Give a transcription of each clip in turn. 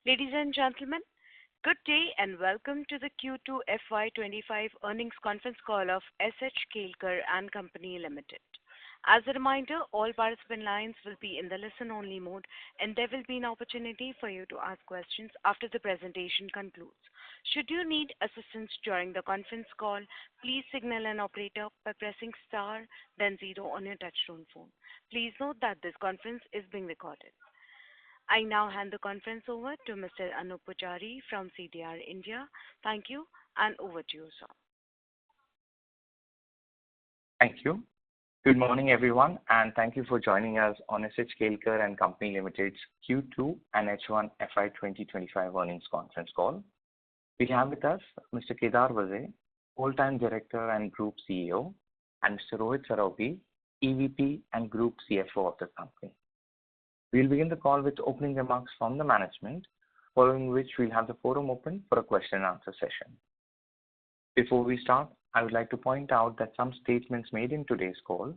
Ladies and gentlemen, good day and welcome to the Q2FY25 earnings conference call of SH Kelkar and Company Limited. As a reminder, all participant lines will be in the listen-only mode, and there will be an opportunity for you to ask questions after the presentation concludes. Should you need assistance during the conference call, please signal an operator by pressing star, then zero on your touchtone phone. Please note that this conference is being recorded. I now hand the conference over to Mr. Anup Pujari from CDR India. Thank you, and over to you, sir. Thank you. Good morning, everyone, and thank you for joining us on SH Kelkar and Company Limited's Q2 and H1 FY 2025 earnings conference call. We have with us Mr. Kedar Vaze, Full-Time Director and Group CEO, and Mr. Rohit Saraogi, EVP and Group CFO of the company. We'll begin the call with opening remarks from the management, following which we'll have the forum open for a question and answer session. Before we start, I would like to point out that some statements made in today's call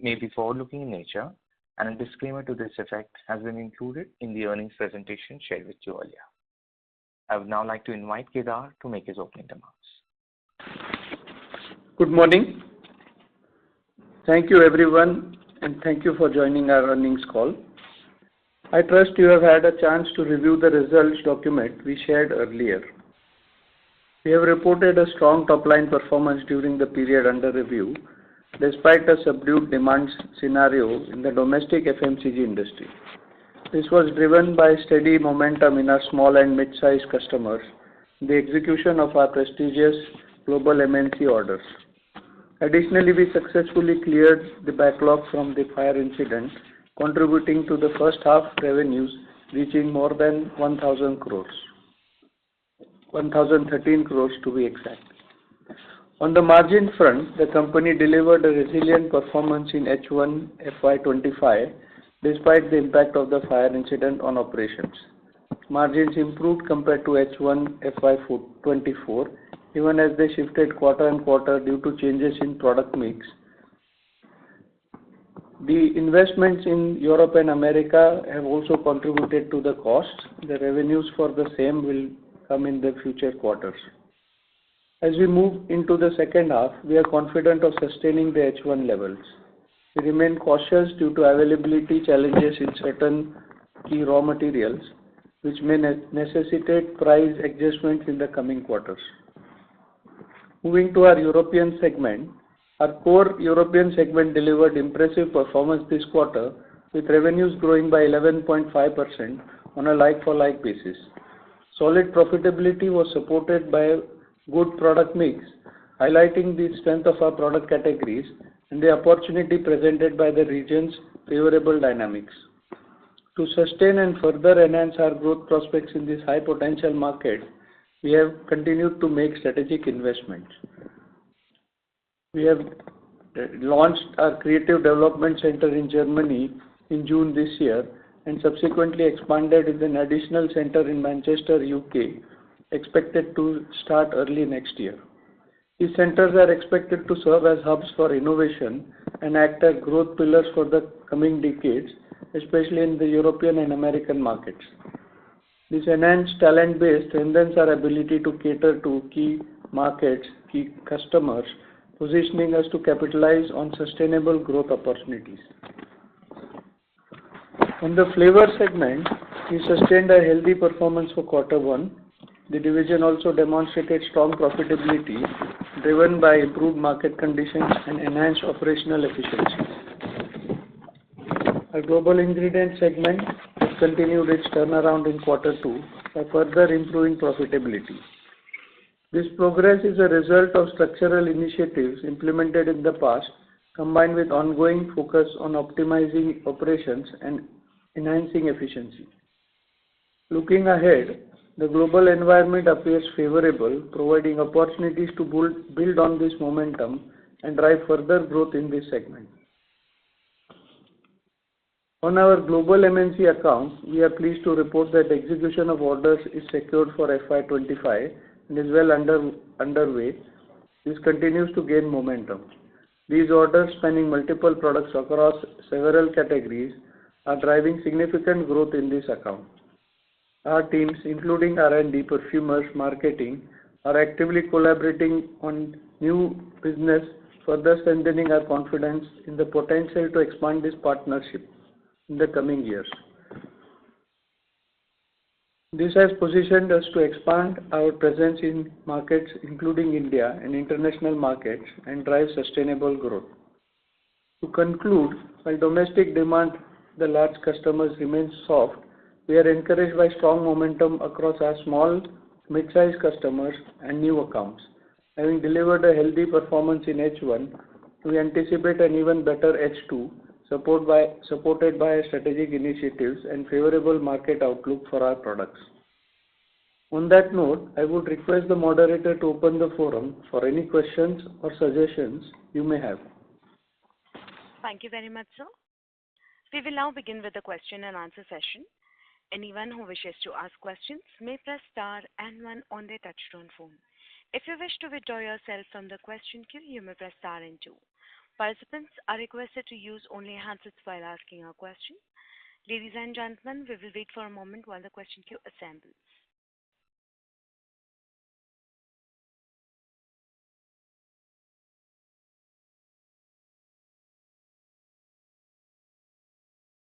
may be forward-looking in nature, and a disclaimer to this effect has been included in the earnings presentation shared with you earlier. I would now like to invite Kedar to make his opening remarks. Good morning. Thank you, everyone, and thank you for joining our earnings call. I trust you have had a chance to review the results document we shared earlier. We have reported a strong top-line performance during the period under review, despite a subdued demand scenario in the domestic FMCG industry. This was driven by steady momentum in our small and mid-sized customers, the execution of our prestigious global MNC orders. Additionally, we successfully cleared the backlog from the fire incident, contributing to the first half revenues reaching more than 1,000 crores. 1,013 crores to be exact. On the margin front, the company delivered a resilient performance in H1 FY25 despite the impact of the fire incident on operations. Margins improved compared to H1 FY24, even as they shifted quarter on quarter due to changes in product mix. The investments in Europe and America have also contributed to the costs. The revenues for the same will come in the future quarters. As we move into the second half, we are confident of sustaining the H1 levels. We remain cautious due to availability challenges in certain key raw materials, which may necessitate price adjustments in the coming quarters. Moving to our European segment, our core European segment delivered impressive performance this quarter, with revenues growing by 11.5% on a like-for-like basis. Solid profitability was supported by a good product mix, highlighting the strength of our product categories and the opportunity presented by the region's favorable dynamics. To sustain and further enhance our growth prospects in this high-potential market, we have continued to make strategic investments. We have launched our Creative Development Center in Germany in June this year and subsequently expanded with an additional center in Manchester, UK, expected to start early next year. These centers are expected to serve as hubs for innovation and act as growth pillars for the coming decades, especially in the European and American markets. This enhanced talent base strengthens our ability to cater to key markets, key customers, positioning us to capitalize on sustainable growth opportunities. On the flavor segment, we sustained a healthy performance for quarter one. The division also demonstrated strong profitability, driven by improved market conditions and enhanced operational efficiency. Our global ingredient segment has continued its turnaround in quarter two by further improving profitability. This progress is a result of structural initiatives implemented in the past, combined with ongoing focus on optimizing operations and enhancing efficiency. Looking ahead, the global environment appears favorable, providing opportunities to build on this momentum and drive further growth in this segment. On our global MNC account, we are pleased to report that execution of orders is secured for FY25 and is well underway. This continues to gain momentum. These orders, spanning multiple products across several categories, are driving significant growth in this account. Our teams, including R&D, perfumers, marketing, are actively collaborating on new business, further strengthening our confidence in the potential to expand this partnership in the coming years. This has positioned us to expand our presence in markets including India and international markets and drive sustainable growth. To conclude, while domestic demand the large customers remains soft, we are encouraged by strong momentum across our small, mid-sized customers and new accounts. Having delivered a healthy performance in H1, we anticipate an even better H2, supported by strategic initiatives and favorable market outlook for our products. On that note, I would request the moderator to open the forum for any questions or suggestions you may have. Thank you very much, sir. We will now begin with the question and answer session. Anyone who wishes to ask questions may press star and one on their touchtone phone. If you wish to withdraw yourself from the question queue, you may press star and two. Participants are requested to use only handsets while asking a question. Ladies and gentlemen, we will wait for a moment while the question queue assembles.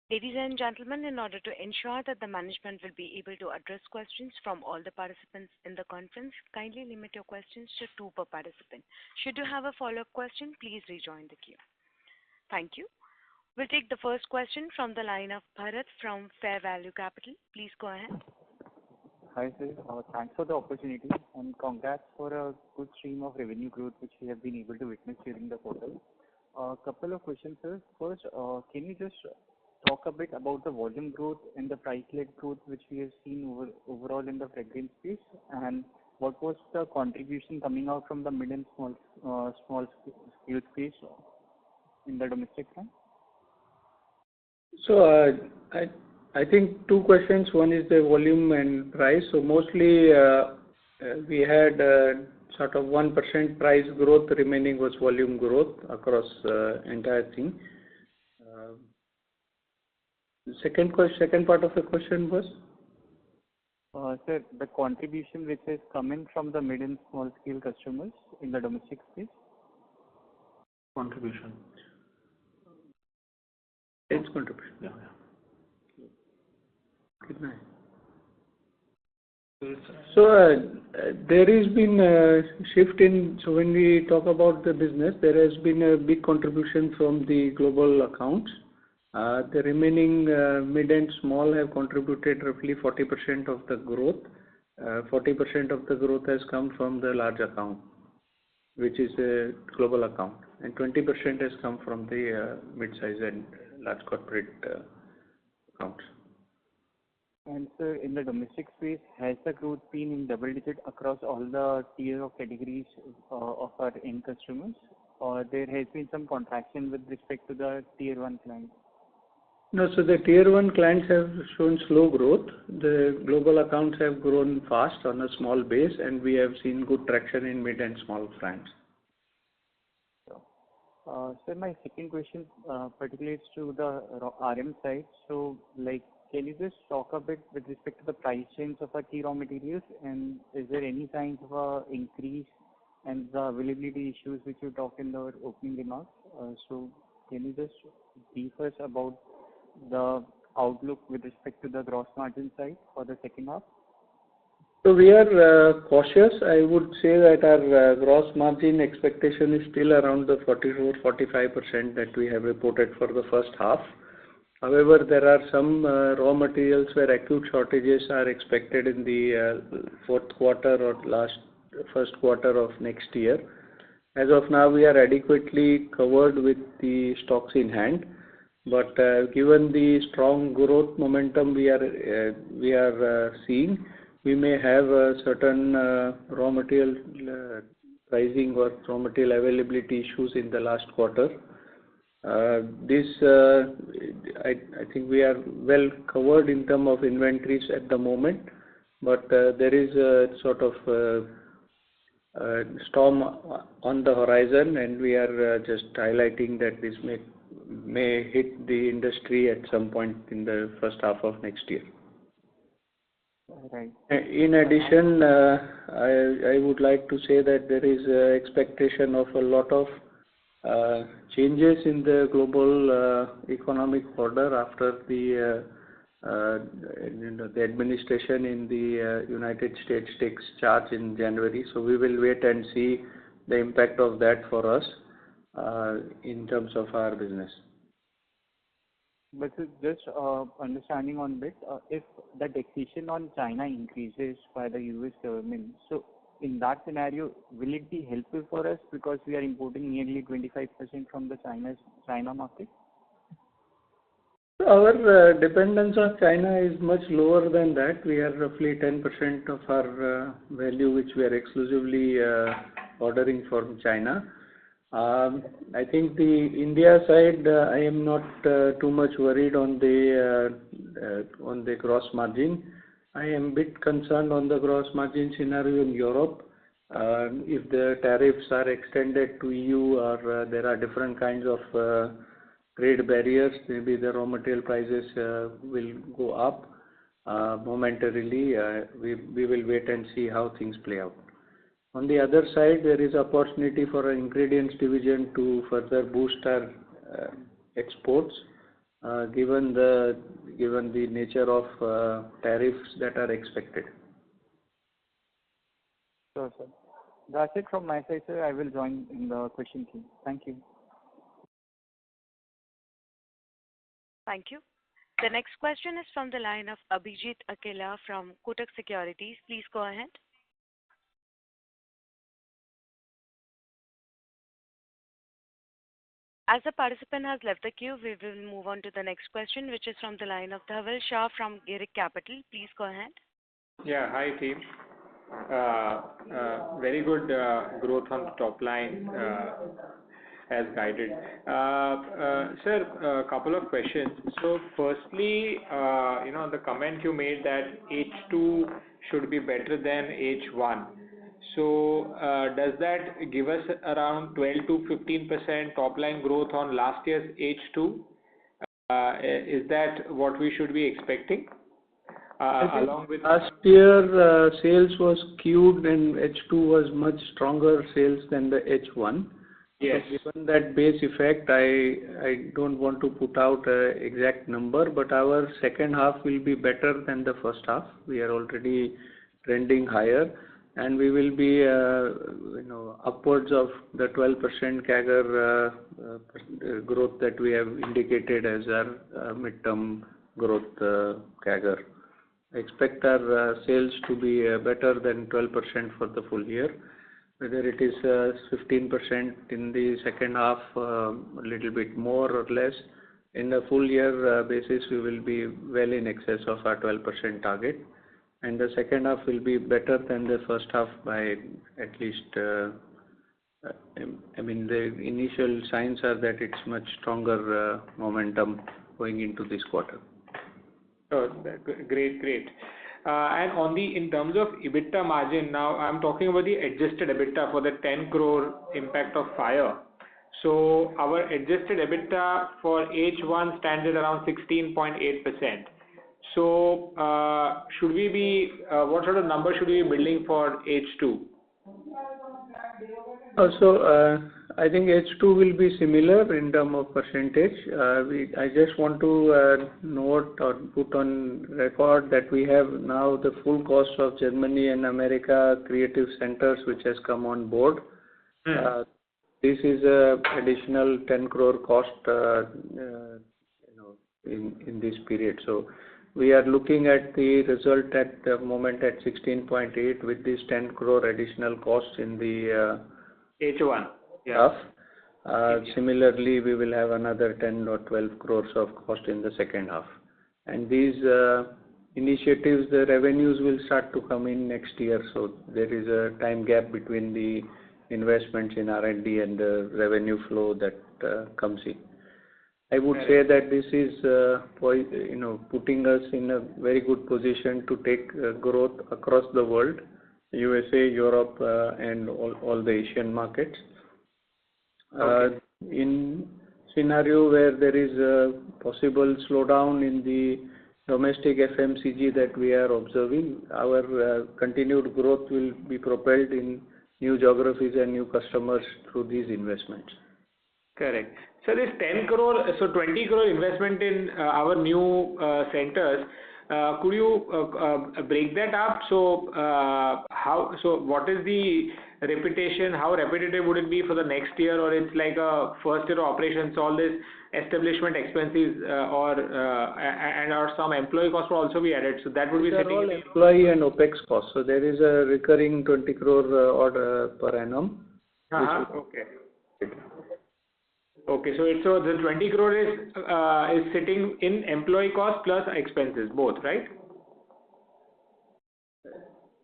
Ladies and gentlemen, in order to ensure that the management will be able to address questions from all the participants in the conference, kindly limit your questions to two per participant. Should you have a follow-up question, please rejoin the queue. Thank you. We'll take the first question from the line of Bharat from Fair Value Capital. Please go ahead. Hi, sir. Thanks for the opportunity and congrats for a good stream of revenue growth which we have been able to witness during the quarter. A couple of questions, sir. First, can you just talk a bit about the volume growth and the price-led growth which we have seen overall in the fragrance space, and what was the contribution coming out from the mid and small scale space in the domestic front? So I think two questions. One is the volume and price. So mostly we had sort of 1% price growth, remaining was volume growth across entire thing. The second part of the question was? Sir, the contribution which is coming from the mid and small scale customers in the domestic space? Contribution. It's contribution. Yeah. Good night. So there has been a shift in, so when we talk about the business, there has been a big contribution from the global accounts. The remaining mid and small have contributed roughly 40% of the growth. 40% of the growth has come from the large account, which is a global account, and 20% has come from the mid-size and large corporate accounts. And sir, in the domestic space, has the growth been in double digit across all the tier of categories of our end customers, or there has been some contraction with respect to the tier 1 clients? No, so the tier 1 clients have shown slow growth. The global accounts have grown fast on a small base, and we have seen good traction in mid and small clients. Sir, my second question pertains to the RM side. So, can you just talk a bit with respect to the price change of our key raw materials, and is there any signs of a increase and the availability issues which you talked in the opening remarks? So, can you just brief us about the outlook with respect to the gross margin side for the second half? So we are cautious. I would say that our gross margin expectation is still around the 44-45% that we have reported for the first half. However, there are some raw materials where acute shortages are expected in the fourth quarter or first quarter of next year. As of now, we are adequately covered with the stocks in hand. But given the strong growth momentum we are seeing, we may have certain raw material pricing or raw material availability issues in the last quarter. I think we are well covered in terms of inventories at the moment, but there is a sort of storm on the horizon, and we are just highlighting that this may hit the industry at some point in the first half of next year. Right. In addition, I would like to say that there is expectation of a lot of changes in the global economic order after the administration in the United States takes charge in January. So we will wait and see the impact of that for us in terms of our business. But just understanding on bit, if the taxation on China increases by the US government, so in that scenario, will it be helpful for us because we are importing nearly 25% from the China market? Our dependence on China is much lower than that. We are roughly 10% of our value, which we are exclusively ordering from China. I think the India side, I am not too much worried on the gross margin. I am a bit concerned on the gross margin scenario in Europe. If the tariffs are extended to EU or there are different kinds of trade barriers, maybe the raw material prices will go up momentarily. We will wait and see how things play out. On the other side, there is opportunity for an ingredients division to further boost our exports, given the nature of tariffs that are expected. Sure, sir. That's it from my side, sir. I will join in the question queue. Thank you. Thank you. The next question is from the line of Abhijit Akella from Kotak Securities. Please go ahead. As the participant has left the queue, we will move on to the next question, which is from the line of Dhaval Shah from Girik Capital. Please go ahead. Yeah, hi team. Very good growth on the top line as guided. Sir, a couple of questions. So firstly, the comment you made that H2 should be better than H1. So does that give us around 12 to 15% top line growth on last year's H2? Is that what we should be expecting? Along with last year, sales was skewed and H2 was much stronger sales than the H1. Yes. So given that base effect, I don't want to put out an exact number, but our second half will be better than the first half. We are already trending higher, and we will be upwards of the 12% CAGR growth that we have indicated as our midterm growth CAGR. I expect our sales to be better than 12% for the full year. Whether it is 15% in the second half, a little bit more or less, in the full year basis, we will be well in excess of our 12% target. And the second half will be better than the first half by at least, the initial signs are that it's much stronger momentum going into this quarter. Oh, great. And in terms of EBITDA margin, now I'm talking about the adjusted EBITDA for the 10 crore impact of fire. So our adjusted EBITDA for H1 stands at around 16.8%. So should we be, what sort of number should we be building for H2? So I think H2 will be similar in terms of percentage. I just want to note or put on record that we have now the full cost of Germany and America creative centers which has come on board. This is a additional 10 crore cost in this period. So we are looking at the result at the moment at 16.8 with this 10 crore additional costs in the H1. half. Similarly, we will have another 10 or 12 crores of cost in the second half. And these initiatives, the revenues will start to come in next year. So there is a time gap between the investments in R&D and the revenue flow that comes in. I would say that this is putting us in a very good position to take growth across the world, USA, Europe, and all the Asian markets. Okay. In scenario where there is a possible slowdown in the domestic FMCG that we are observing, our continued growth will be propelled in new geographies and new customers through these investments. Correct. So this 10 crore, so 20 crore investment in our new centers, could you break that up? So what is the repetition? How repetitive would it be for the next year, or it's like a first year of operations, all this establishment expenses or some employee costs will also be added. So that would be These are sitting all in employee and OPEX costs. So there is a recurring 20 crore order per annum. Okay. Okay, so the 20 crore is sitting in employee cost plus expenses, both, right?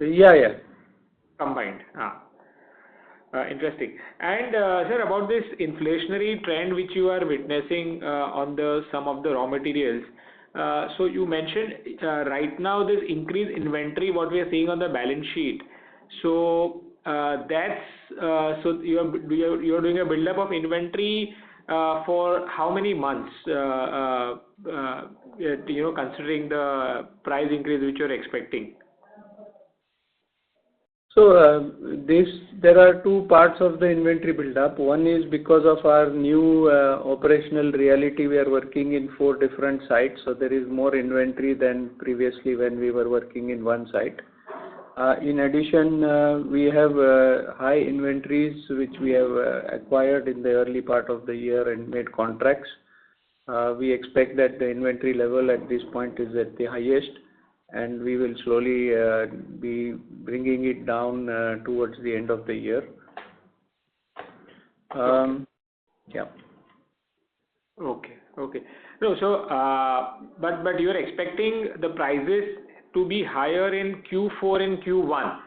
Yeah. Combined. Interesting. And sir, about this inflationary trend which you are witnessing on some of the raw materials. So you mentioned right now this increased inventory what we are seeing on the balance sheet. So so you're doing a build up of inventory for how many months? Considering the price increase which you're expecting. So there are two parts of the inventory build-up. One is because of our new operational reality. We are working in 4 different sites, so there is more inventory than previously when we were working in one site. In addition, we have high inventories which we have acquired in the early part of the year and made contracts. We expect that the inventory level at this point is at the highest, and we will slowly be bringing it down towards the end of the year. Yeah. Okay. No, so but you are expecting the prices to be higher in Q4 and Q1,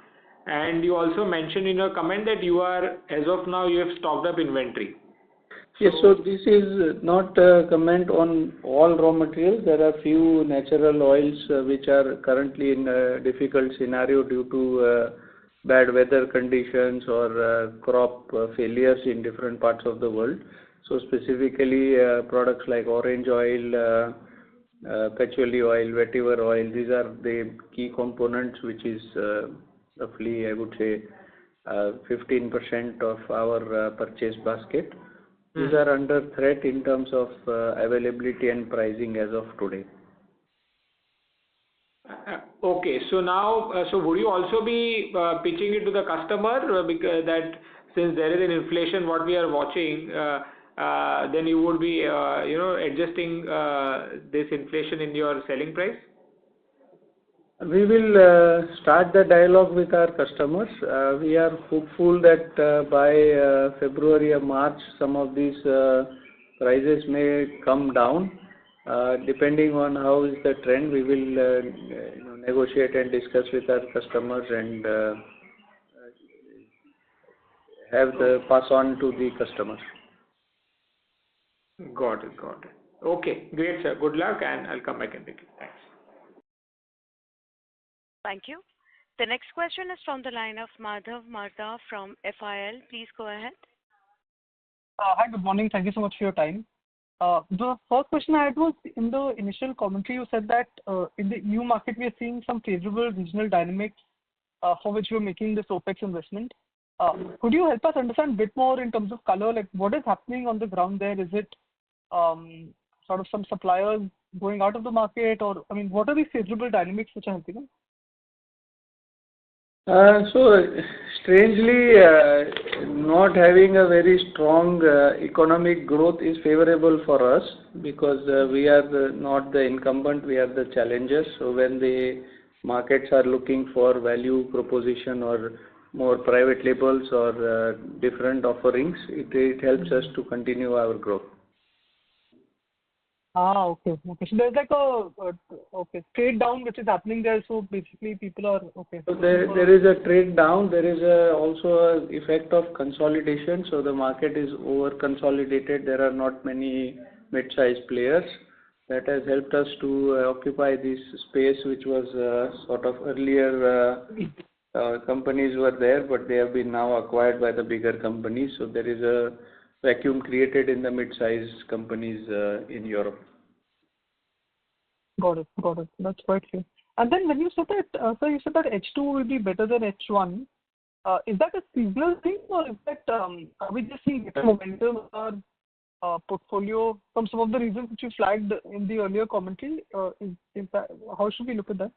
and you also mentioned in your comment that you are, as of now, you have stocked up inventory. Yes, so this is not a comment on all raw materials. There are few natural oils which are currently in a difficult scenario due to bad weather conditions or crop failures in different parts of the world. So specifically products like orange oil, patchouli oil, vetiver oil, these are the key components which is roughly, I would say, 15% of our purchase basket. These are under threat in terms of availability and pricing as of today. Okay, so now, would you also be pitching it to the customer because that since there is an inflation what we are watching, then you would be adjusting this inflation in your selling price? We will start the dialogue with our customers. We are hopeful that by February or March, some of these prices may come down. Depending on how is the trend, we will negotiate and discuss with our customers and have the pass on to the customers. Got it. Okay, great, sir. Good luck, and I'll come back and pick you. Thanks. Thank you. The next question is from the line of Madhav Marda from FIL. Please go ahead. Hi, good morning. Thank you so much for your time. The first question I had was, in the initial commentary, you said that in the EU market, we are seeing some favorable regional dynamics for which you are making this OPEX investment. Could you help us understand a bit more in terms of color, like what is happening on the ground there? Is it sort of some suppliers going out of the market, or what are these favorable dynamics which are helping us? So strangely, not having a very strong economic growth is favorable for us because we are not the incumbent, we are the challengers. So when the markets are looking for value proposition or more private labels or different offerings, it helps us to continue our growth. Okay. So there's like a trade down which is happening there. So basically, people are okay. So there is a trade down. There is also an effect of consolidation. So the market is over consolidated. There are not many mid-sized players. That has helped us to occupy this space, which was sort of earlier companies were there, but they have been now acquired by the bigger companies. So there is a vacuum created in the mid-sized companies in Europe. Got it. Got it. That's quite clear. And then when you said that, sir, you said that H2 will be better than H1. Is that a seasonal thing, or is that are we just seeing better momentum in our portfolio from some of the reasons which you flagged in the earlier commentary? Is that how should we look at that?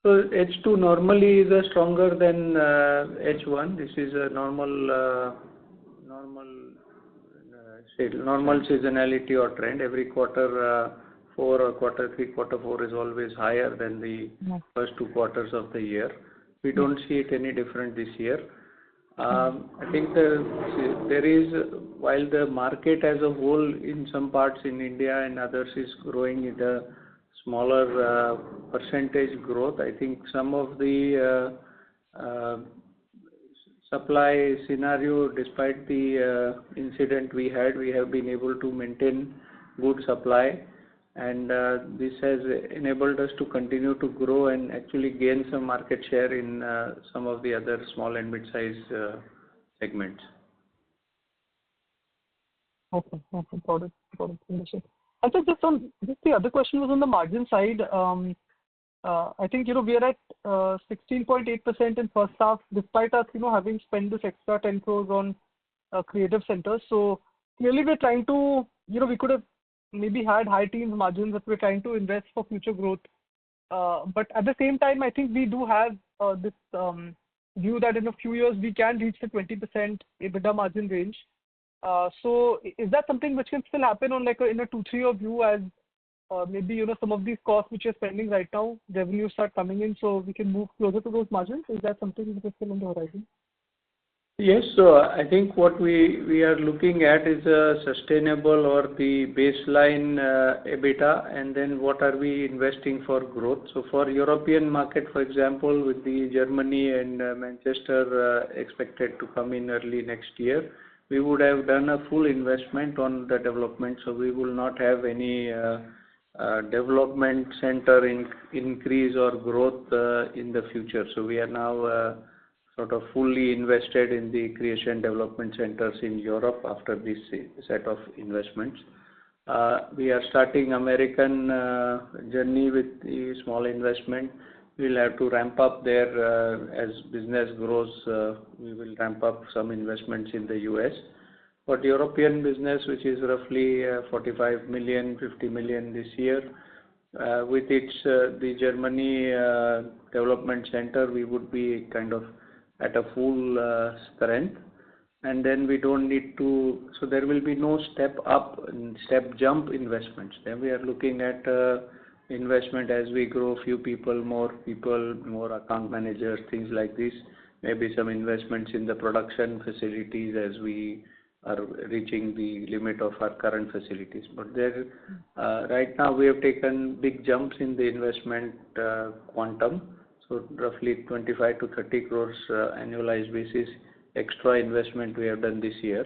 So H2 normally is stronger than H1. This is a normal seasonality or trend. Every quarter four or quarter three, quarter four is always higher than the first 2 quarters of the year. We don't see it any different this year. I think there is, while the market as a whole in some parts in India and others is growing at a smaller percentage growth, I think some of the supply scenario, despite the incident we have been able to maintain good supply, and this has enabled us to continue to grow and actually gain some market share in some of the other small and mid-sized segments. Okay. Got it. Understood. And so just the other question was on the margin side. I think, we are at 16.8% in first half, despite us, having spent this extra 10 crores on creative centers. So clearly we're trying to, we could have maybe had high teens margins if we're trying to invest for future growth. But at the same time, I think we do have this view that in a few years we can reach the 20% EBITDA margin range. So is that something which can still happen on in a 2-3 year view, as maybe some of these costs which you're spending right now, revenues start coming in, so we can move closer to those margins? Is that something which is still on the horizon? Yes, so I think what we are looking at is a sustainable or the baseline EBITDA, and then what are we investing for growth. So for European market, for example, with the Germany and Manchester expected to come in early next year, we would have done a full investment on the development, so we will not have any development center increase or growth in the future. So we are now sort of fully invested in the creation development centers in Europe after this set of investments. We are starting American journey with the small investment. We'll have to ramp up there as business grows. We will ramp up some investments in the US. But European business, which is roughly 45 million, 50 million this year, with the Germany development center, we would be kind of at a full strength, and then we don't need to, so there will be no step up and step jump investments. Then we are looking at investment as we grow, few people, more account managers, things like this, maybe some investments in the production facilities as we are reaching the limit of our current facilities. But there, right now we have taken big jumps in the investment quantum. So roughly 25 to 30 crores annualized basis extra investment we have done this year.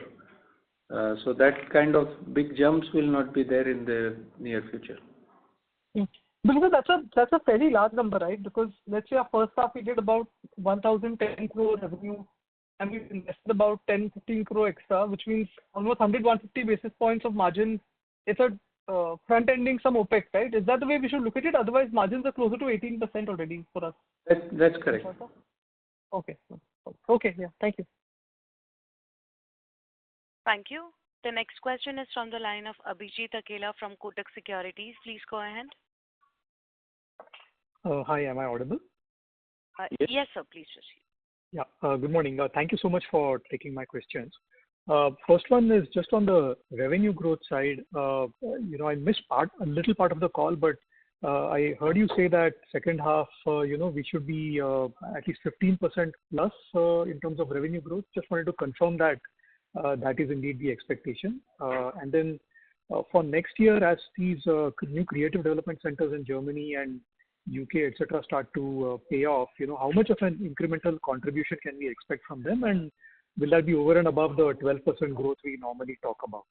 So that kind of big jumps will not be there in the near future. Because that's a very large number, right? Because let's say our first half we did about 1,010 crore revenue, and we invested about 10-15 crore extra, which means almost 100-150 basis points of margin. It's a front-ending some OPEX, right? Is that the way we should look at it? Otherwise, margins are closer to 18% already for us. That's correct. Okay. Okay, yeah. Thank you. Thank you. The next question is from the line of Abhijit Akela from Kotak Securities. Please go ahead. Hi, am I audible? Yes, sir. Please proceed. Yeah. Good morning. Thank you so much for taking my questions. First one is just on the revenue growth side. I missed a little part of the call, but I heard you say that second half, we should be at least 15% plus in terms of revenue growth. Just wanted to confirm that that is indeed the expectation. And then for next year, as these new creative development centers in Germany and UK, etc., start to pay off, how much of an incremental contribution can we expect from them? And will that be over and above the 12% growth we normally talk about?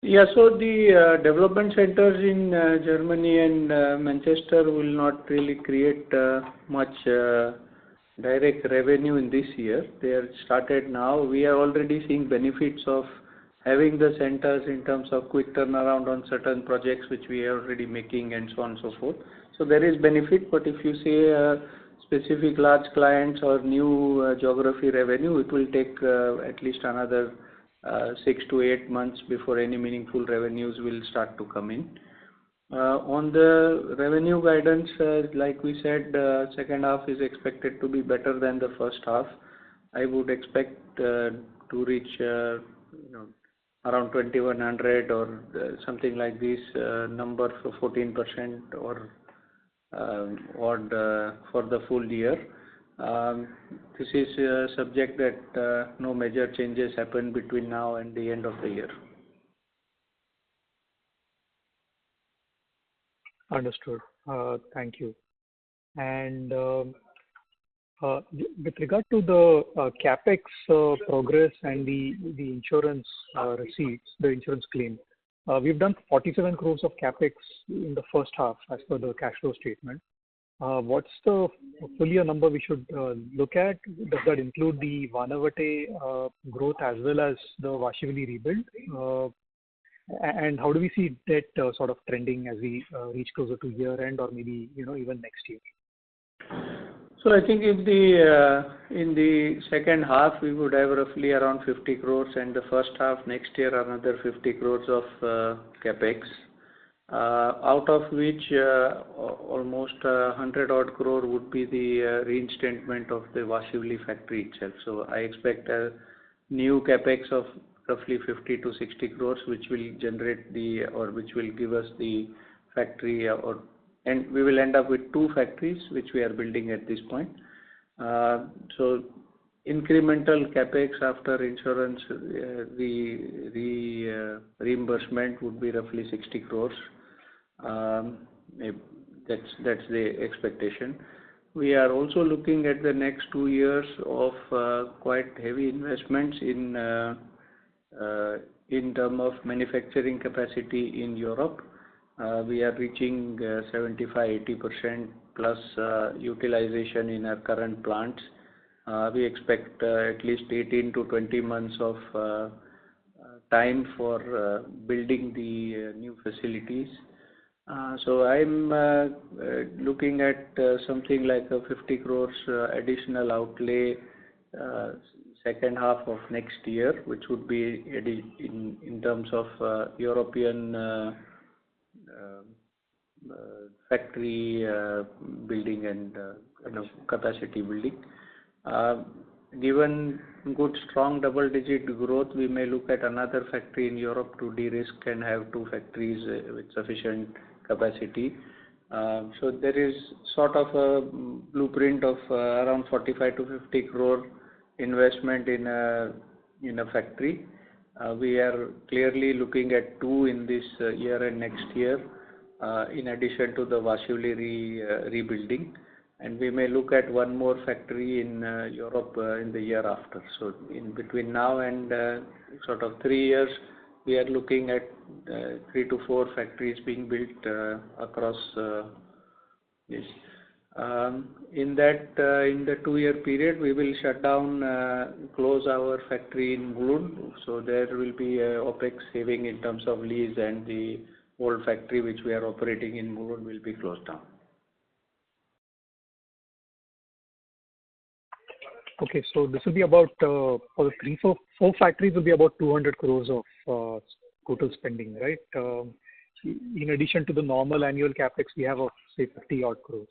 Yeah, so the development centers in Germany and Manchester will not really create much direct revenue in this year. They are started now. We are already seeing benefits of having the centers in terms of quick turnaround on certain projects which we are already making and so on and so forth. So there is benefit, but if you say specific large clients or new geography revenue, it will take at least another 6 to 8 months before any meaningful revenues will start to come in. On the revenue guidance, like we said, second half is expected to be better than the first half. I would expect to reach around 2100 or something like this number for 14% or odd for the full year. This is subject that no major changes happen between now and the end of the year. Understood. Thank you. And with regard to the capex progress and the insurance receipts, the insurance claim, we've done 47 crores of capex in the first half as per the cash flow statement. What's the full year number we should look at? Does that include the Vanavate growth as well as the Vashivali rebuild? And how do we see debt sort of trending as we reach closer to year end or maybe even next year? So I think in the second half we would have roughly around 50 crores, and the first half next year another 50 crores of capex, out of which almost 100 odd crore would be the reinstatement of the Vashivali factory itself. So I expect a new capex of roughly 50 to 60 crores, which will generate which will give us the factory, and we will end up with 2 factories which we are building at this point. So incremental capex after insurance reimbursement would be roughly 60 crores. That's the expectation. We are also looking at the next 2 years of quite heavy investments in terms of manufacturing capacity in Europe. We are reaching 75-80% plus utilization in our current plants. We expect at least 18 to 20 months of time for building the new facilities. So I'm looking at something like a 50 crores additional outlay second half of next year, which would be in terms of European factory building and capacity building. Given good strong double-digit growth, we may look at another factory in Europe to de-risk and have 2 factories with sufficient capacity. So there is sort of a blueprint of around 45 to 50 crore investment in a factory. We are clearly looking at 2 in this year and next year, in addition to the Vashivali rebuilding, and we may look at 1 more factory in Europe in the year after. So in between now and sort of 3 years, we are looking at 3 to 4 factories being built across this. In the 2-year period, we will shut down, close our factory in Mulund. So there will be OPEX saving in terms of lease, and the old factory which we are operating in Mulund will be closed down. Okay, so this will be about for the 4 factories will be about 200 crores of total spending, right? In addition to the normal annual capex, we have of say 50 odd crores.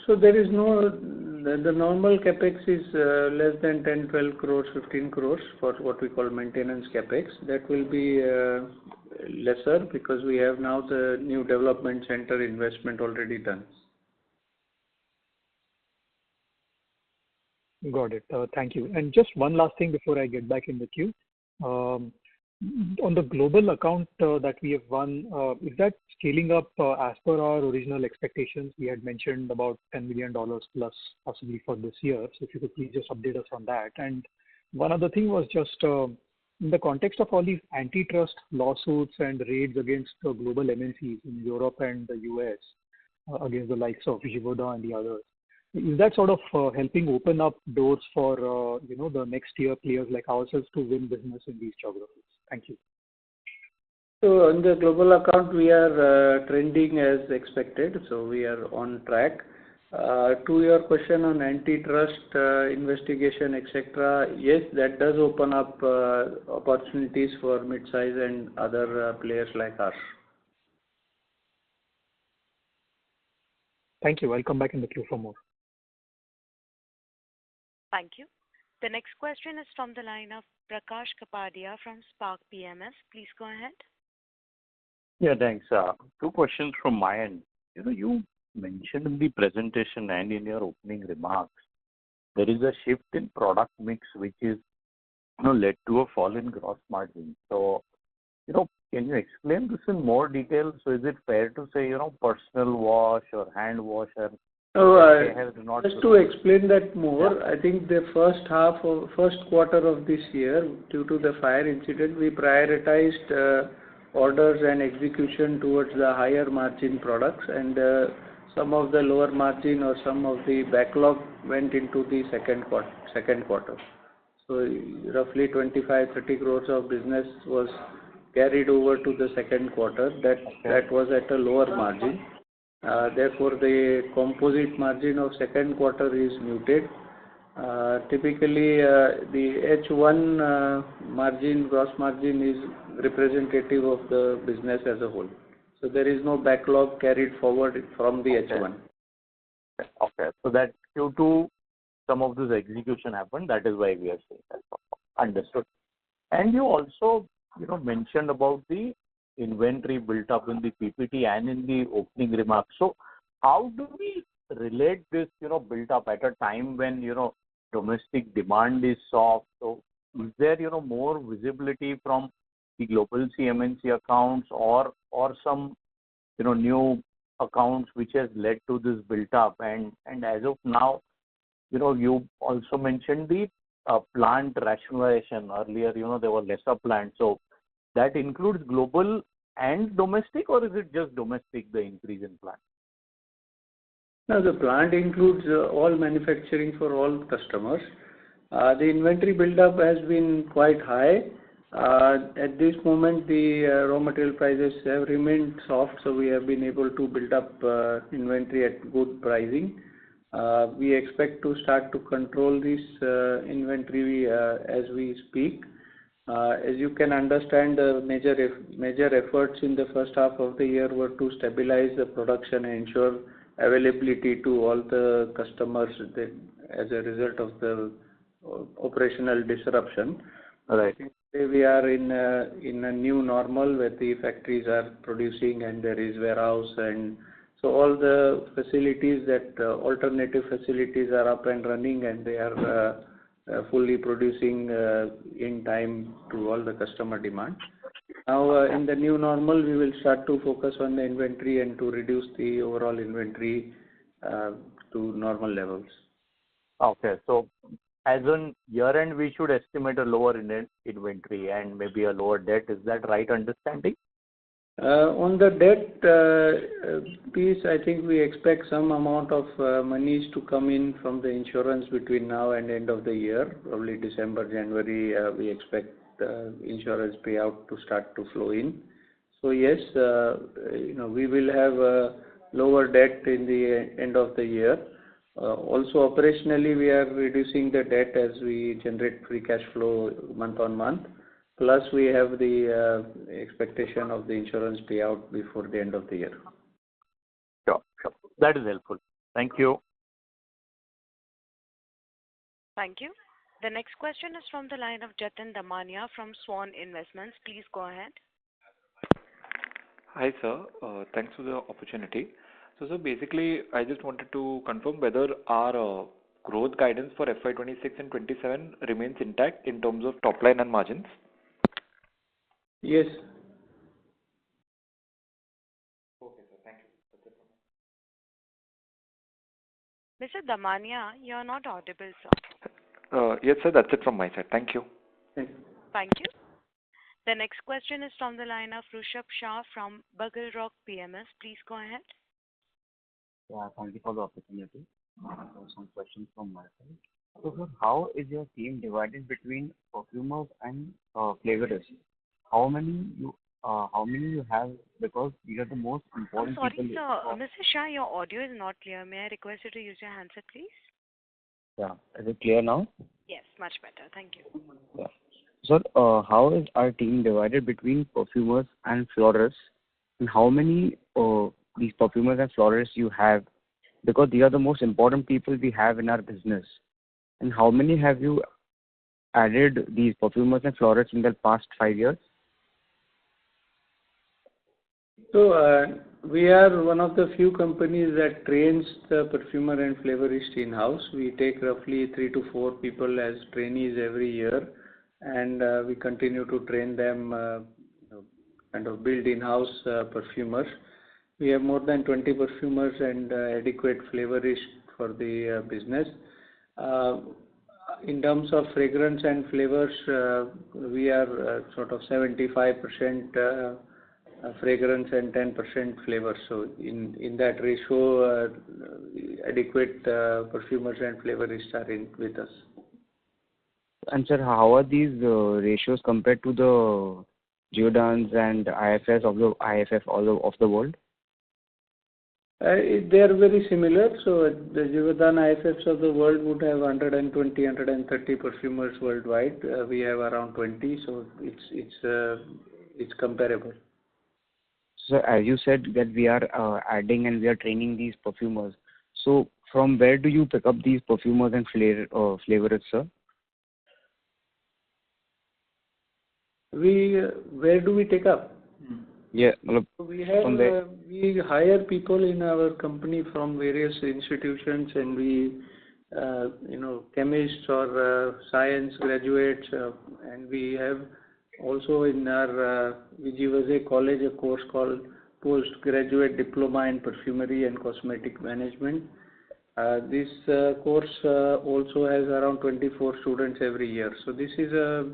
So there is the normal capex is less than 10, 12 crores, 15 crores for what we call maintenance capex. That will be lesser because we have now the new development center investment already done. Got it. Thank you. And just one last thing before I get back in the queue. On the global account that we have won, is that scaling up as per our original expectations? We had mentioned about $10 million plus possibly for this year. So if you could please just update us on that. And one other thing was just in the context of all these antitrust lawsuits and raids against the global MNCs in Europe and the US, against the likes of Givaudan and the others. is that sort of helping open up doors for the next tier players like ourselves to win business in these geographies? Thank you. So on the global account, we are trending as expected, so we are on track. To your question on antitrust investigation, etc., yes, that does open up opportunities for mid-size and other players like us. Thank you. I'll come back in the queue for more. Thank you. The next question is from the line of Prakash Kapadia from Spark PMS. Please go ahead. Yeah, thanks. Two questions from my end. You mentioned in the presentation and in your opening remarks, there is a shift in product mix which is led to a fall in gross margin. So, can you explain this in more detail? So, is it fair to say, personal wash or hand wash? Just to explain that more, yeah. I think the first quarter of this year, due to the fire incident, we prioritized orders and execution towards the higher margin products, and some of the lower margin or some of the backlog went into the second quarter. So roughly 25-30 crores of business was carried over to the second quarter. That was at a lower margin. Therefore, the composite margin of second quarter is muted. Typically, the H1 gross margin is representative of the business as a whole. So there is no backlog carried forward from the H1. Okay. So that Q2, some of this execution happened. That is why we are saying that. Understood. And you also, mentioned about the inventory built up in the PPT and in the opening remarks. So how do we relate this, built up at a time when, domestic demand is soft? So is there, more visibility from the global CMNC accounts or some, new accounts which has led to this built up? And as of now, you also mentioned the plant rationalization. Earlier, there were lesser plants. So that includes global and domestic, or is it just domestic, the increase in plant? No, the plant includes all manufacturing for all customers. The inventory buildup has been quite high. At this moment, the raw material prices have remained soft, so we have been able to build up inventory at good pricing. We expect to start to control this inventory as we speak. As you can understand, major efforts in the first half of the year were to stabilize the production and ensure availability to all the customers as a result of the operational disruption. Right. Today we are in a new normal where the factories are producing and there is warehouse, and so all the facilities alternative facilities are up and running, and they are fully producing in time to all the customer demand. Now, in the new normal, we will start to focus on the inventory and to reduce the overall inventory to normal levels. Okay. So, as on year end, we should estimate a lower inventory and maybe a lower debt. Is that right understanding? On the debt piece, I think we expect some amount of monies to come in from the insurance between now and end of the year. Probably December, January, we expect insurance payout to start to flow in. So yes, we will have a lower debt in the end of the year. Also, operationally, we are reducing the debt as we generate free cash flow month on month. Plus, we have the expectation of the insurance payout before the end of the year. Sure. That is helpful. Thank you. Thank you. The next question is from the line of Jatin Damania from Swan Investments. Please go ahead. Hi, sir. Thanks for the opportunity. So basically, I just wanted to confirm whether our growth guidance for FY26 and 27 remains intact in terms of top line and margins. Yes. Okay, sir. Thank you. That's it Mr. from Damania, you are not audible, sir. Yes, sir. That's it from my side. Thank you. Thank you. The next question is from the line of Rushabh Shah from Bugle Rock PMS. Please go ahead. Yeah, thank you for the opportunity. Some questions from my side. So, sir, how is your team divided between perfumers and flavorists? How many you have? Because these are the most I'm important sorry, people. sir. Mr. Shah, your audio is not clear. May I request you to use your handset, please? Yeah, is it clear now? Yes, much better. Thank you. Yeah. Sir, how is our team divided between perfumers and florists, and how many these perfumers and florists you have? Because these are the most important people we have in our business. And how many have you added these perfumers and florists in the past 5 years? So we are one of the few companies that trains the perfumer and flavorist in-house. We take roughly 3 to 4 people as trainees every year, and we continue to train them, kind of build in-house perfumers. We have more than 20 perfumers and adequate flavorists for the business. In terms of fragrance and flavors, we are sort of 75% fragrance and 10% flavor. So in that ratio, adequate perfumers and flavorists are in with us. And sir, how are these ratios compared to the Geodans and IFS of the world? They are very similar. So the Givaudan IFFs of the world would have 120, 130 perfumers worldwide. We have around 20, so it's comparable. So as you said that we are adding and we are training these perfumers. So from where do you pick up these perfumers and flavorists, sir? Where do we take up? Yeah, We have we hire people in our company from various institutions, and we chemists or science graduates, and we have also in our VGVZ college a course called Postgraduate Diploma in Perfumery and Cosmetic Management. This course also has around 24 students every year. So this is a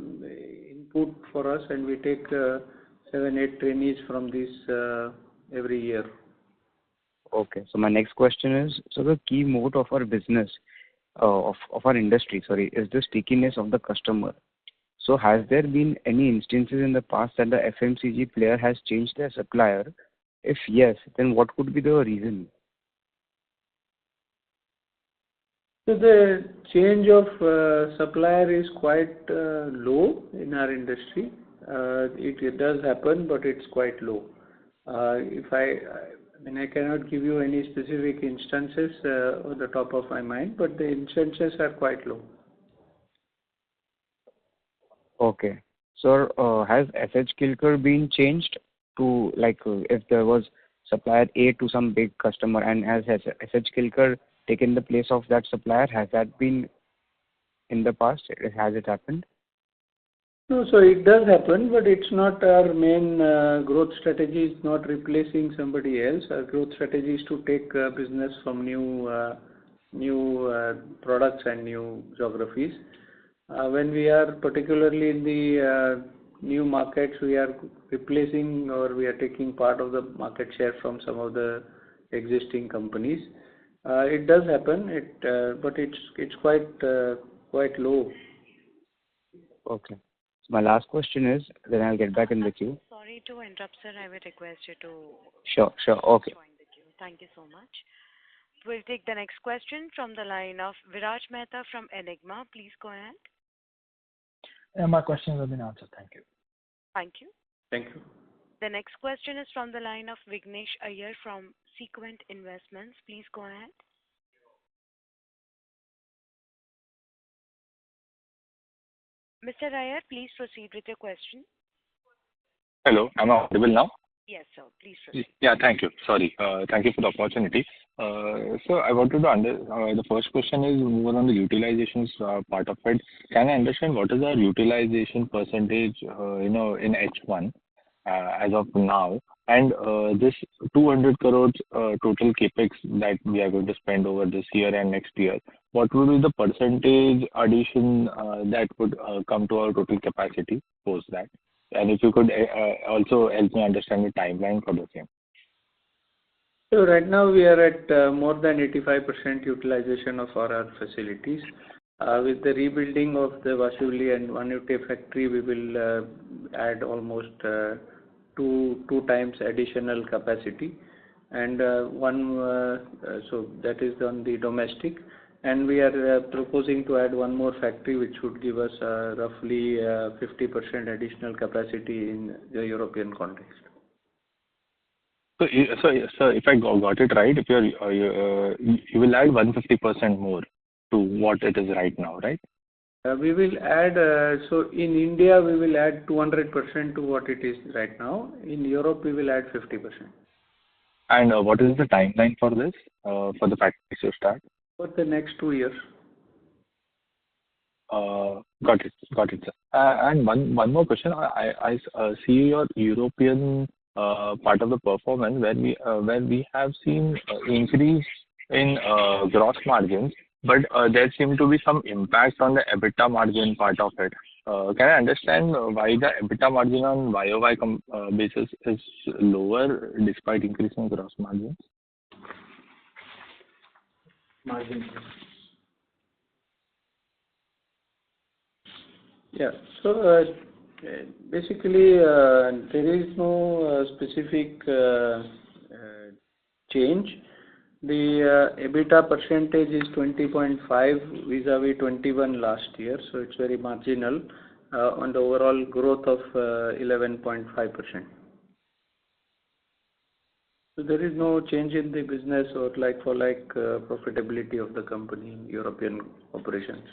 input for us, and we take 7-8 trainees from this every year. Okay. So my next question is, so the key moat of our business, of our industry, sorry, is the stickiness of the customer. So has there been any instances in the past that the FMCG player has changed their supplier? If yes, then what could be the reason? So the change of supplier is quite low in our industry. It does happen, but it's quite low. I cannot give you any specific instances on the top of my mind, but the instances are quite low. Okay. So has SH Kelkar been changed to, like, if there was supplier A to some big customer, and has SH Kelkar taken the place of that supplier? Has that been in the past? Has it happened? No, so it does happen, but it's not our main growth strategy. Is not replacing somebody else. Our growth strategy is to take business from new products and new geographies. When we are particularly in the new markets, we are replacing or we are taking part of the market share from some of the existing companies. It does happen, but it's quite low. Okay. So my last question is, then I'll get back in the queue. Sorry to interrupt, sir. I would request you to Sure. Okay. join the queue. Thank you so much. We'll take the next question from the line of Viraj Mehta from Enigma. Please go ahead. My questions have been answered. Thank you. Thank you. Thank you. The next question is from the line of Vignesh Iyer from Sequent Investments. Please go ahead. Mr. Iyer, please proceed with your question. Hello, am I audible now? Yes, sir. Please proceed. Yeah, thank you. Sorry. Thank you for the opportunity. So I wanted to the first question is more on the utilizations part of it. Can I understand what is our utilization percentage, in H1 as of now? And this 200 crores total capex that we are going to spend over this year and next year, what will be the percentage addition that would come to our total capacity post that? And if you could also help me understand the timeline for the same. So right now we are at more than 85% utilization of our facilities. With the rebuilding of the Vasuli and Vanute factory, we will add almost two times additional capacity, and so that is on the domestic, and we are proposing to add one more factory which would give us roughly 50% additional capacity in the European context. So, if I got it right, if you will add 150% more to what it is right now, right? We will add, so in India we will add 200% to what it is right now. In Europe we will add 50%. And what is the timeline for this, for the factories to start? For the next 2 years. Got it, sir. And one more question. I see your European part of the performance where we have seen increase in gross margins, but there seemed to be some impact on the EBITDA margin part of it. Can I understand why the EBITDA margin on YOY basis is lower despite increasing gross margins? Yeah. So basically there is no specific change. The EBITDA percentage is 20.5 vis-a-vis 21 last year, so it's very marginal on the overall growth of 11.5%. So there is no change in the business or like-for-like profitability of the company in European operations.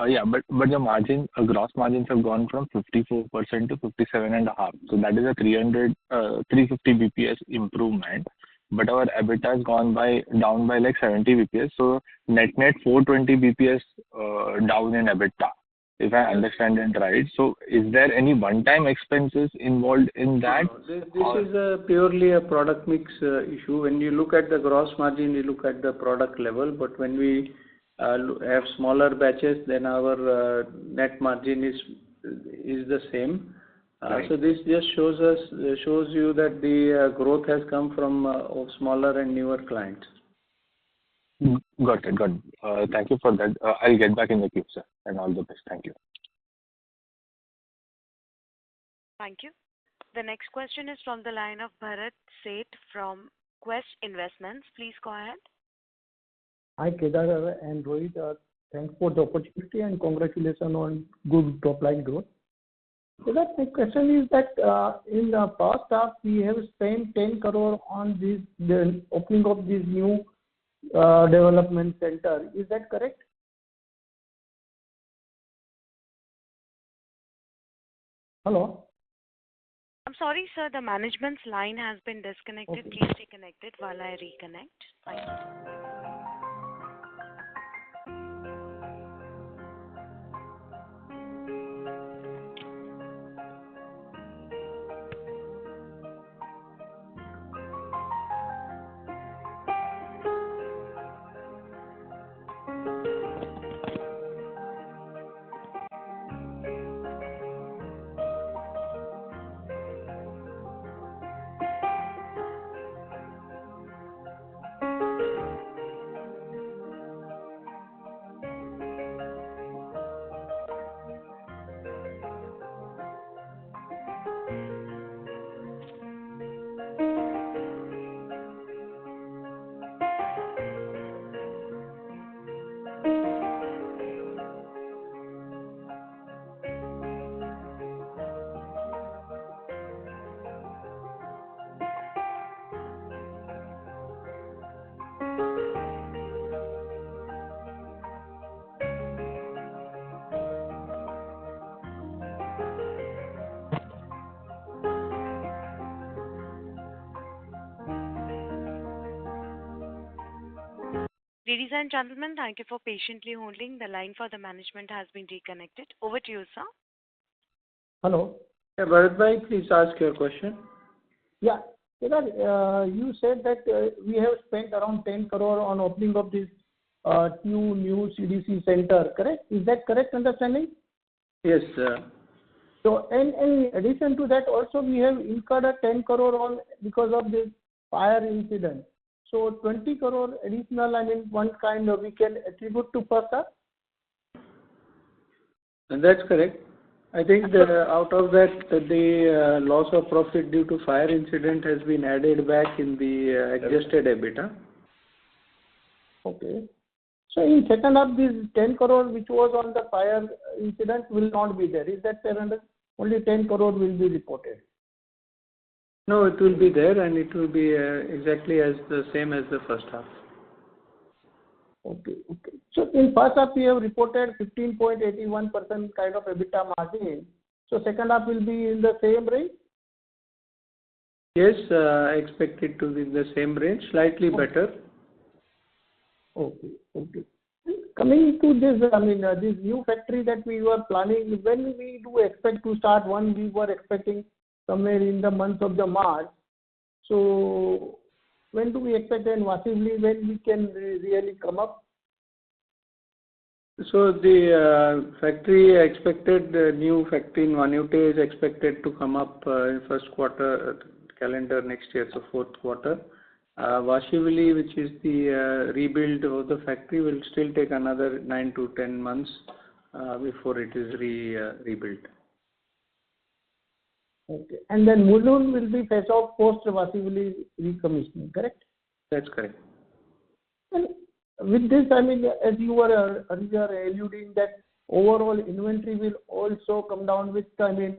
Yeah, but the margin, gross margins have gone from 54% to 57.5%. So that is a 350 BPS improvement. But our EBITDA has down by like 70 BPS. So net 420 BPS down in EBITDA, if I understand it right. So is there any one-time expenses involved in that? No, this is purely a product mix issue. When you look at the gross margin, you look at the product level. But when we have smaller batches, then our net margin is the same. Right. So this just shows you that the growth has come from smaller and newer clients. Got it. Thank you for that. I'll get back in the queue, sir, and all the best. Thank you. Thank you. The next question is from the line of Bharat Seth from Quest Investments. Please go ahead. Hi, Kedar and Rohit. Thanks for the opportunity and congratulations on good top-line growth. Kedar, my question is that in the first half, we have spent 10 crore on the opening of this new development center. Is that correct? Hello? I'm sorry, sir. The management's line has been disconnected. Okay. Please stay connected while I reconnect. Thank you. Ladies and gentlemen, thank you for patiently holding. The line for the management has been reconnected. Over to you, sir. Hello? Yeah, Bharat bhai, please ask your question. Yeah. Kedar, you said that we have spent around 10 crore on opening of this two new CDC center, correct? Is that correct understanding? Yes, So, and in addition to that, also we have incurred a 10 crore on because of this fire incident. So 20 crore additional, I mean, one kind of we can attribute to first half? That's correct. I think out of that, the loss of profit due to fire incident has been added back in the adjusted EBITDA. Okay. So in second half, this 10 crore which was on the fire incident will not be there. Is that fair? Only 10 crore will be reported. No, it will be there and it will be exactly as the same as the first half. Okay. Okay. So in first half, we have reported 15.81% kind of EBITDA margin. So second half will be in the same range? Yes, I expect it to be in the same range, slightly better. Okay. Okay. Coming to this, I mean, this new factory that we were planning, when we do expect to start one, we were expecting somewhere in the month of the March. So when do we expect and massively when we can really come up? So the factory expected, new factory in Vanute is expected to come up in first quarter calendar next year, so fourth quarter. Vashivali, which is the rebuild of the factory, will still take another 9 to 10 months before it is rebuilt. Okay. And then Mulund will be phased out post Vashivali recommissioning, correct? That's correct. And with this, I mean, as you were earlier alluding that overall inventory will also come down with, I mean,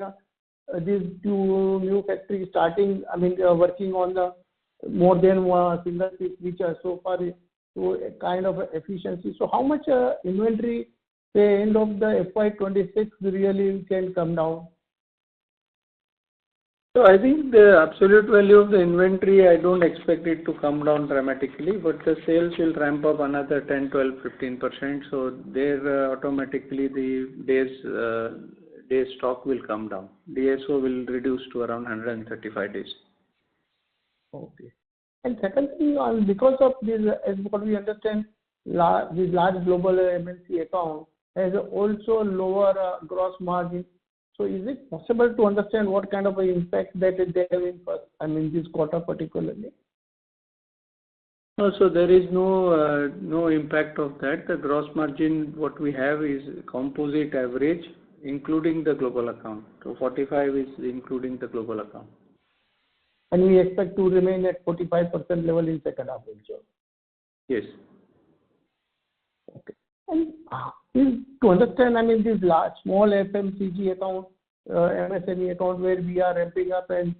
these two new factories starting, I mean, working on the more than one single piece which are so far to a kind of efficiency. So how much inventory, say, end of the FY26 really can come down? So I think the absolute value of the inventory, I don't expect it to come down dramatically, but the sales will ramp up another 10, 12, 15%. So there automatically the days stock will come down. DSO will reduce to around 135 days. Okay. And second thing, because of this, as what we understand, this large global MNC account has also lower gross margin. So is it possible to understand what kind of an impact that they have in first, I mean, this quarter particularly? No, so there is no impact of that. The gross margin, what we have is composite average, including the global account. So 45 is including the global account. And we expect to remain at 45% level in second half also. Yes. Okay. And to understand, I mean, this large, small FMCG account, MSME account where we are ramping up and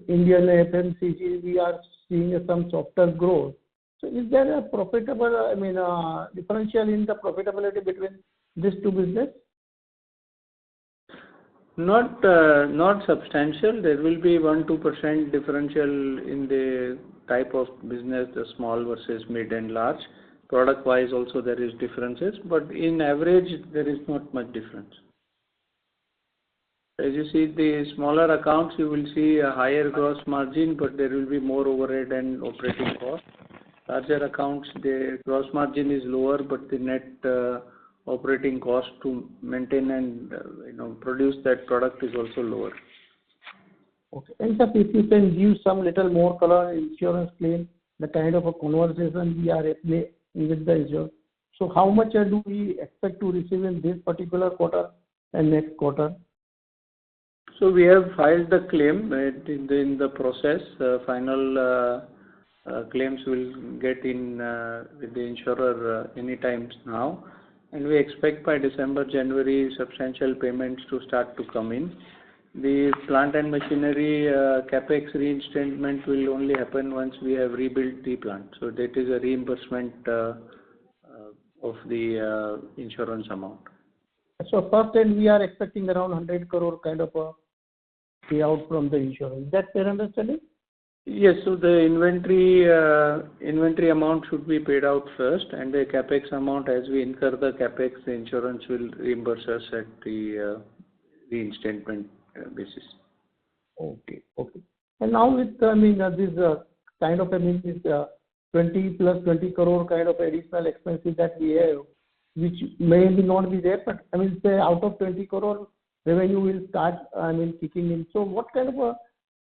Indian FMCG, we are seeing some softer growth. So is there a profitable, I mean, differential in the profitability between these two business? Not substantial. There will be 1-2% differential in the type of business, the small versus mid and large. Product wise also there is differences, but in average there is not much difference. As you see the smaller accounts, you will see a higher gross margin, but there will be more overhead and operating cost. Larger accounts, the gross margin is lower, but the net operating cost to maintain and produce that product is also lower. Okay. And sir, if you can give some little more color insurance claim, the kind of a conversation we are with the insurer. So how much do we expect to receive in this particular quarter and next quarter? So we have filed the claim in the process. Final claims will get in with the insurer anytime now. And we expect by December, January, substantial payments to start to come in. The plant and machinery capex reinstatement will only happen once we have rebuilt the plant. So that is a reimbursement of the insurance amount. So first end we are expecting around 100 crore kind of a payout from the insurance. Is that fair understanding? Yes. So the inventory amount should be paid out first, and the capex amount, as we incur the capex, the insurance will reimburse us at the reinstatement basis. Okay. Okay. And now with, I mean, this kind of, I mean, this 20 plus 20 crore kind of additional expenses that we have, which may not be there, but I mean, say out of 20 crore, revenue will start, I mean, kicking in. So what kind of a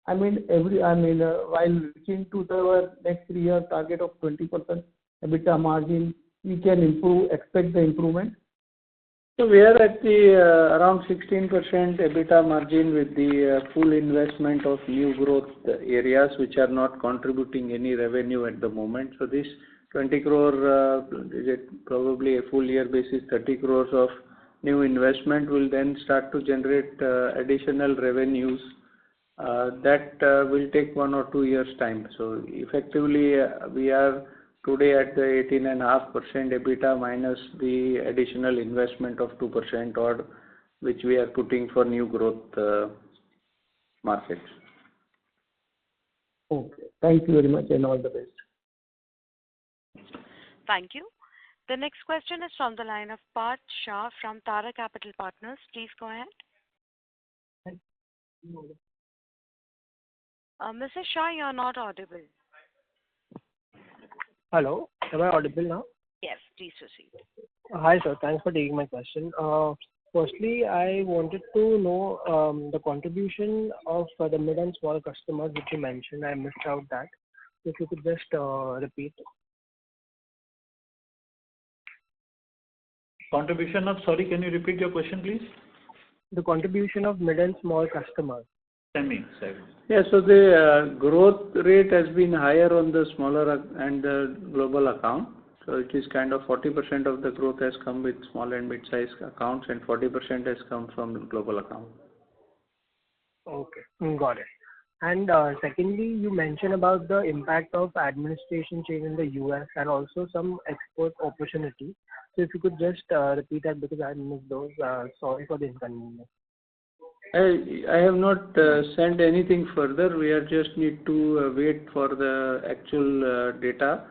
while reaching to the next 3-year target of 20% EBITDA margin, we can expect the improvement? So we are at the around 16% EBITDA margin with the full investment of new growth areas which are not contributing any revenue at the moment. So this 20 crore, is it probably a full year basis, 30 crores of new investment will then start to generate additional revenues. That will take 1 or 2 years time. So effectively, we are today at the 18.5% EBITDA minus the additional investment of 2% or which we are putting for new growth markets. Okay. Thank you very much and all the best. Thank you. The next question is from the line of Parth Shah from Tara Capital Partners. Please go ahead. Mr. Shah, you are not audible. Hello, am I audible now? Yes, please proceed. Hi, sir. Thanks for taking my question. Firstly, I wanted to know the contribution of the mid and small customers which you mentioned. I missed out that. If you could just repeat. Contribution of, sorry, can you repeat your question, please? The contribution of mid and small customers. Yeah, so the growth rate has been higher on the smaller and the global account. So it is kind of 40% of the growth has come with small and mid-sized accounts and 40% has come from the global account. Okay, got it. And secondly, you mentioned about the impact of administration change in the US and also some export opportunity. So if you could just repeat that because I missed those. Sorry for the inconvenience. I have not sent anything further. We are just need to wait for the actual data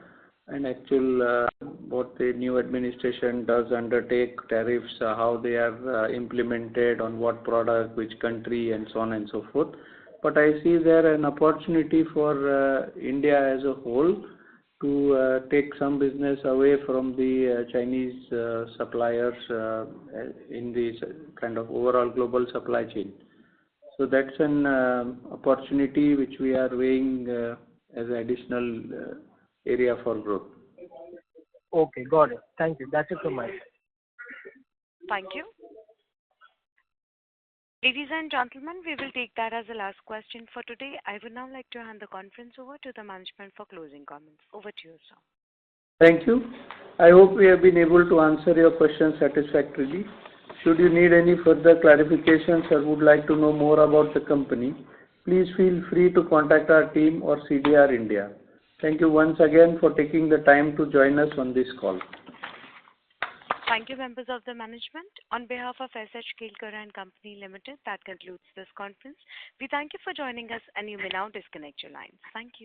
and actual what the new administration does undertake, tariffs, how they are implemented, on what product, which country, and so on and so forth. But I see there an opportunity for India as a whole to take some business away from the Chinese suppliers in the kind of overall global supply chain. So that's an opportunity which we are weighing as an additional area for growth. Okay, got it. Thank you. That's it from my side. Thank you. Ladies and gentlemen, we will take that as the last question for today. I would now like to hand the conference over to the management for closing comments. Over to you, sir. Thank you. I hope we have been able to answer your questions satisfactorily. Should you need any further clarifications or would like to know more about the company, please feel free to contact our team or CDR India. Thank you once again for taking the time to join us on this call. Thank you, members of the management. On behalf of SH Kelkar and Company Limited, that concludes this conference. We thank you for joining us and you may now disconnect your lines. Thank you.